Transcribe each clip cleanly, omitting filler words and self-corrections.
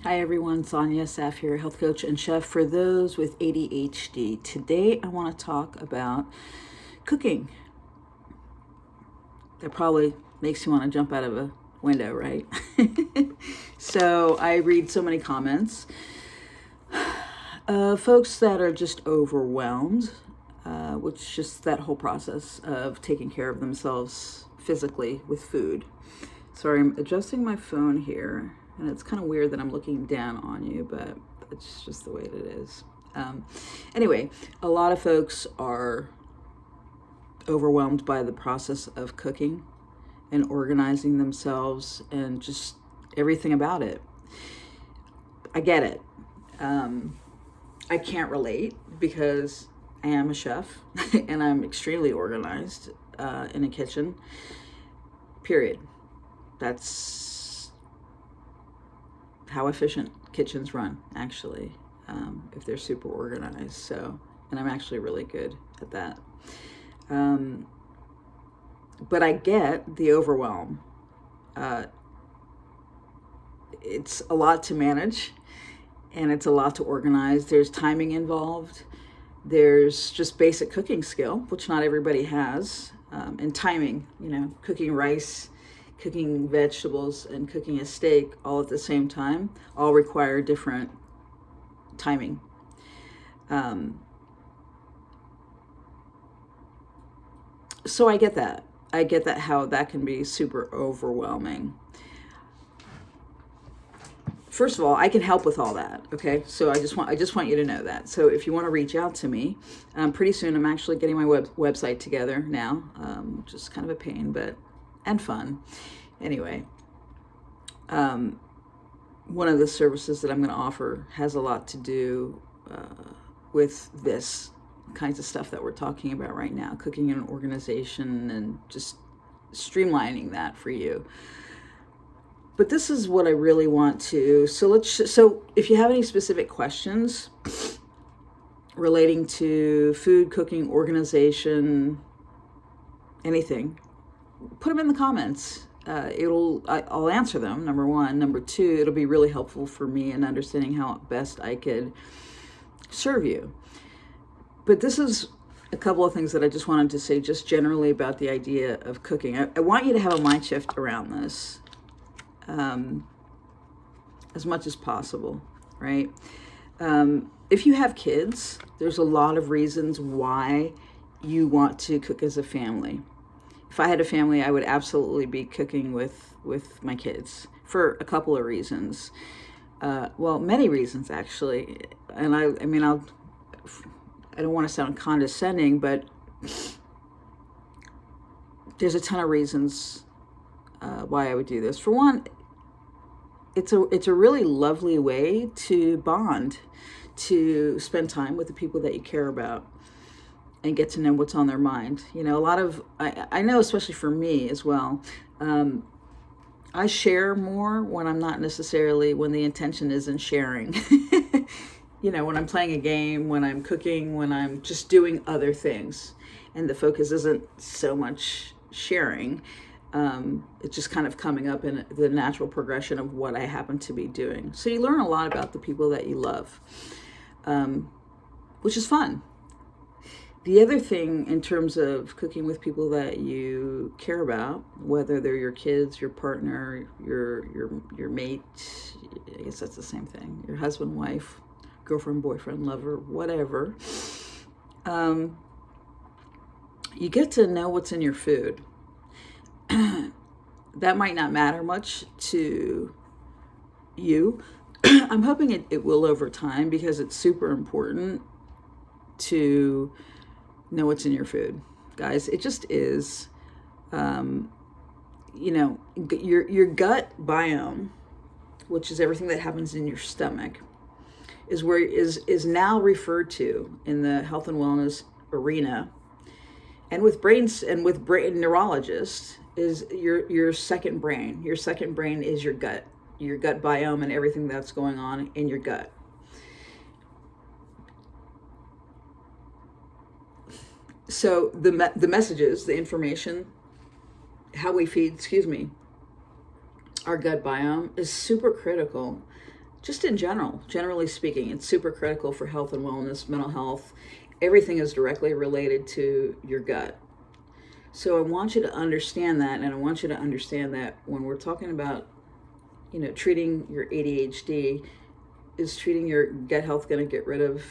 Hi everyone, Sonia Saf here, health coach and chef for those with ADHD. Today I want to talk about cooking. That probably makes you want to jump out of a window, right? So I read so many comments. Folks that are just overwhelmed, which just that whole process of taking care of themselves physically with food. Sorry, I'm adjusting my phone here, and it's kind of weird that I'm looking down on you, but it's just the way it is. Anyway, a lot of folks are overwhelmed by the process of cooking and organizing themselves and just everything about it. I get it. I can't relate because I am a chef and I'm extremely organized in a kitchen, period. That's how efficient kitchens run, actually, if they're super organized. So, and I'm actually really good at that. But I get the overwhelm. It's a lot to manage, and it's a lot to organize. There's timing involved. There's just basic cooking skill, which not everybody has, and timing, cooking rice, cooking vegetables, and cooking a steak all at the same time all require different timing. So I get that. How that can be super overwhelming. First of all, I can help with all that, okay? So I just want you to know that. So if you want to reach out to me, pretty soon I'm actually getting my website together now, which is kind of a pain, and fun. Anyway, one of the services that I'm going to offer has a lot to do with this kinds of stuff that we're talking about right now, cooking and organization and just streamlining that for you. But this is what I really want to, so if you have any specific questions relating to food, cooking, organization, anything, put them in the comments. I'll answer them, number one. Number two, it'll be really helpful for me in understanding how best I could serve you. But this is a couple of things that I just wanted to say just generally about the idea of cooking. I want you to have a mind shift around this as much as possible, right? If you have kids, there's a lot of reasons why you want to cook as a family. If I had a family, I would absolutely be cooking with my kids for a couple of reasons. Many reasons, actually. And I don't want to sound condescending, but there's a ton of reasons why I would do this. For one, it's a really lovely way to bond, to spend time with the people that you care about and get to know what's on their mind. A lot of, I know, especially for me as well, I share more when I'm not necessarily, when the intention isn't sharing. When I'm playing a game, when I'm cooking, when I'm just doing other things, and the focus isn't so much sharing. It's just kind of coming up in the natural progression of what I happen to be doing. So you learn a lot about the people that you love, which is fun. The other thing in terms of cooking with people that you care about, whether they're your kids, your partner, your mate, I guess that's the same thing, your husband, wife, girlfriend, boyfriend, lover, whatever, you get to know what's in your food. That might not matter much to you. I'm hoping it will over time, because it's super important to know what's in your food, guys. It just is. Your gut biome, which is everything that happens in your stomach, is now referred to in the health and wellness arena, and with brain neurologists, is your second brain. Your second brain is your gut biome and everything that's going on in your gut. So the messages, the information, how we feed, our gut biome is super critical just in general, generally speaking, it's super critical for health and wellness, mental health. Everything is directly related to your gut. So I want you to understand that, and I want you to understand that when we're talking about, treating your ADHD, is treating your gut health going to get rid of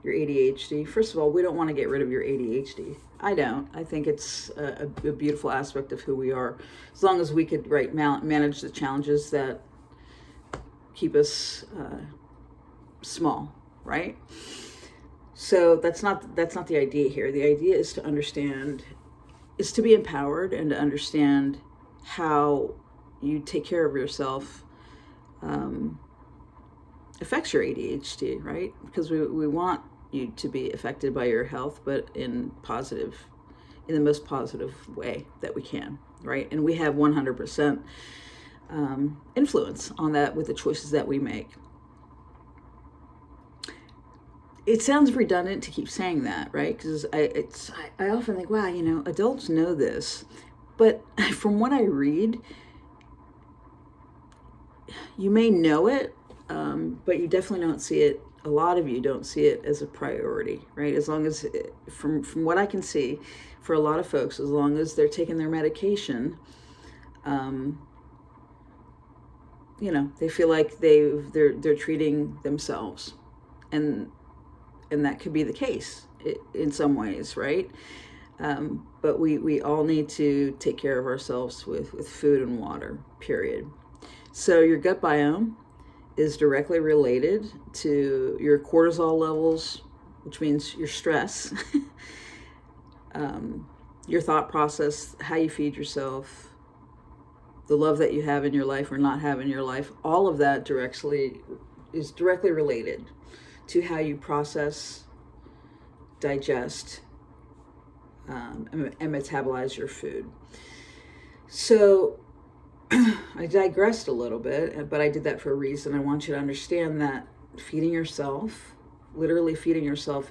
your ADHD? First of all, we don't want to get rid of your ADHD. I don't. I think it's a beautiful aspect of who we are, as long as we could manage the challenges that keep us small, right? So that's not the idea here. The idea is to be empowered and to understand how you take care of yourself affects your ADHD, right? Because we want you to be affected by your health, but in the most positive way that we can, right? And we have 100% influence on that with the choices that we make. It sounds redundant to keep saying that, right? Because I often think, wow, adults know this, but from what I read, you may know it, but you definitely don't see it. A lot of you don't see it as a priority, right? As long as, from what I can see, for a lot of folks, as long as they're taking their medication, they feel like they're treating themselves, and that could be the case in some ways, right? But we all need to take care of ourselves with food and water, period. So your gut biome is directly related to your cortisol levels, which means your stress, your thought process, how you feed yourself, the love that you have in your life or not have in your life. All of that is directly related to how you process, digest, and metabolize your food. So I digressed a little bit, but I did that for a reason. I want you to understand that literally feeding yourself,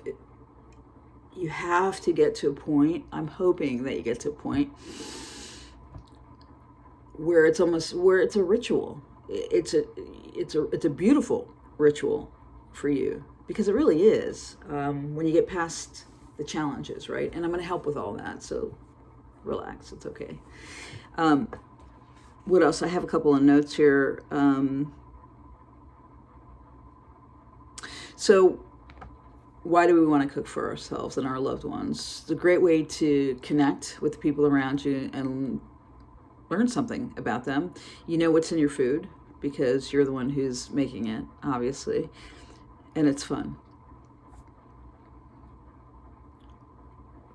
you have to get to a point, I'm hoping that you get to a point where it's a ritual. It's a beautiful ritual for you, because it really is, when you get past the challenges, right? And I'm going to help with all that, so relax, it's okay. What else? I have a couple of notes here. So why do we want to cook for ourselves and our loved ones? It's a great way to connect with the people around you and learn something about them. You know what's in your food because you're the one who's making it, obviously, and it's fun.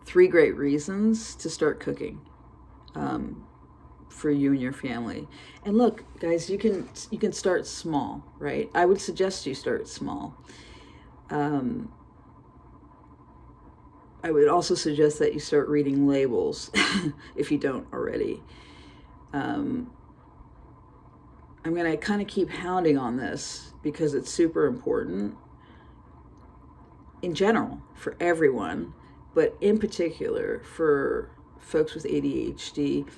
3 great reasons to start cooking for you and your family. And look, guys, you can start small, right? I would suggest you start small. I would also suggest that you start reading labels if you don't already. I'm going to kind of keep hounding on this because it's super important in general for everyone, but in particular for folks with ADHD.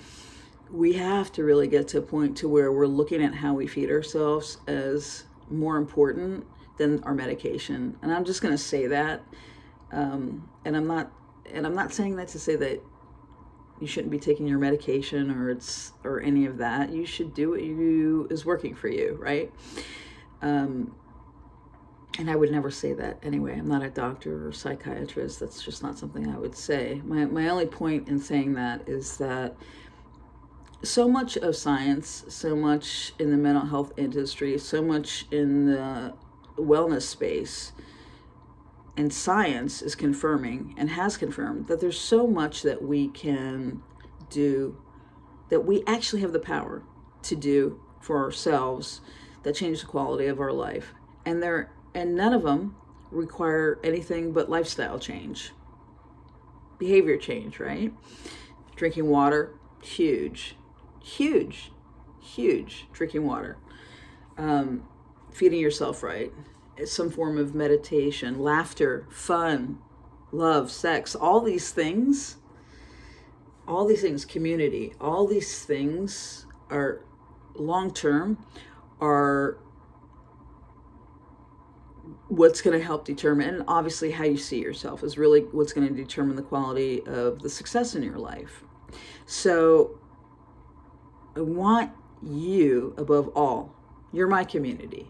We have to really get to a point to where we're looking at how we feed ourselves as more important than our medication. And I'm just going to say that. And I'm not saying that to say that you shouldn't be taking your medication or any of that. You should do what is working for you, right? And I would never say that anyway. I'm not a doctor or psychiatrist. That's just not something I would say. My only point in saying that is that so much of science, so much in the mental health industry, so much in the wellness space, and science is confirming and has confirmed that there's so much that we can do, that we actually have the power to do for ourselves that change the quality of our life. And none of them require anything but lifestyle change, behavior change, right? Drinking water, huge. Drinking water. Feeding yourself right. Some form of meditation, laughter, fun, love, sex, all these things, community, all these things are long-term, are what's going to help determine, and obviously how you see yourself is really what's going to determine the quality of the success in your life. So I want you, above all, you're my community.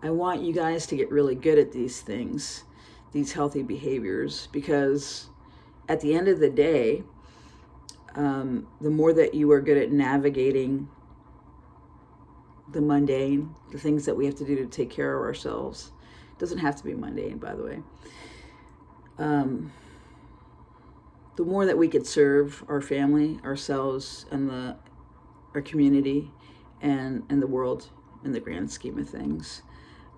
I want you guys to get really good at these things, these healthy behaviors, because at the end of the day, the more that you are good at navigating the mundane, the things that we have to do to take care of ourselves. It doesn't have to be mundane, by the way. The more that we could serve our family, ourselves, and our community, and the world in the grand scheme of things.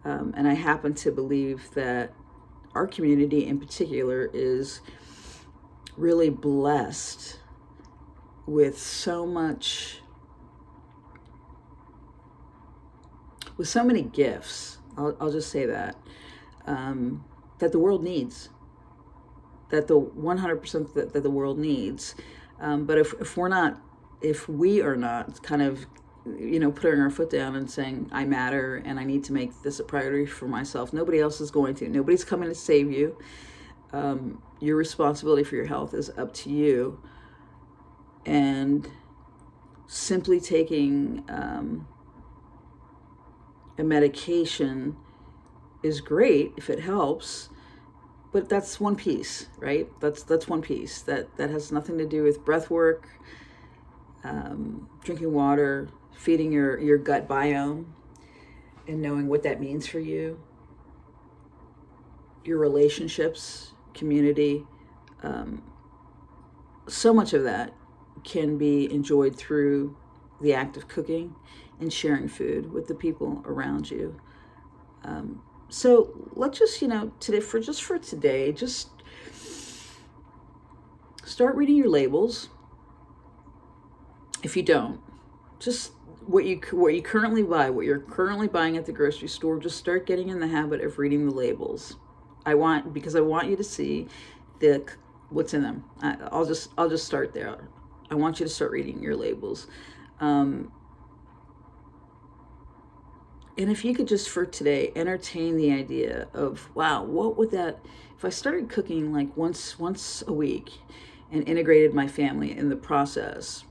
And I happen to believe that our community in particular is really blessed with so many gifts. I'll just say that that the world needs, that the 100% that the world needs. But if we are not kind of, putting our foot down and saying, I matter and I need to make this a priority for myself, nobody else is going to. Nobody's coming to save you. Your responsibility for your health is up to you. And simply taking a medication is great if it helps, but that's one piece, right? That's one piece. That has nothing to do with breath work, drinking water, feeding your gut biome, and knowing what that means for you, your relationships, community. So much of that can be enjoyed through the act of cooking and sharing food with the people around you. So let's just, today, for today, just start reading your labels. If you don't, just what you currently buy, what you're currently buying at the grocery store, just start getting in the habit of reading the labels. Because I want you to see what's in them. I'll just start there. I want you to start reading your labels. And if you could just for today entertain the idea of, wow, what would that, if I started cooking like once a week and integrated my family in the process,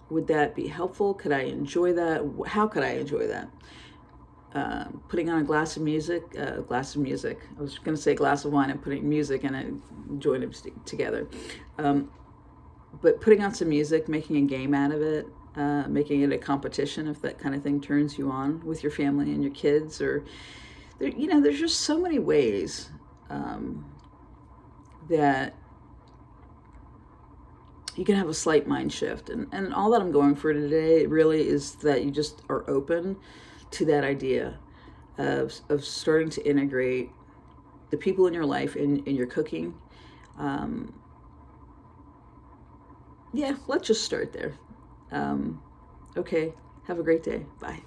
would that be helpful? Could I enjoy that? How could I enjoy that? Putting on a glass of music. I was going to say glass of wine and putting music and enjoying it together. But putting on some music, making a game out of it, making it a competition, if that kind of thing turns you on with your family and your kids, or there's just so many ways that you can have a slight mind shift. And all that I'm going for today really is that you just are open to that idea of starting to integrate the people in your life in your cooking. Let's just start there. Okay, have a great day. Bye.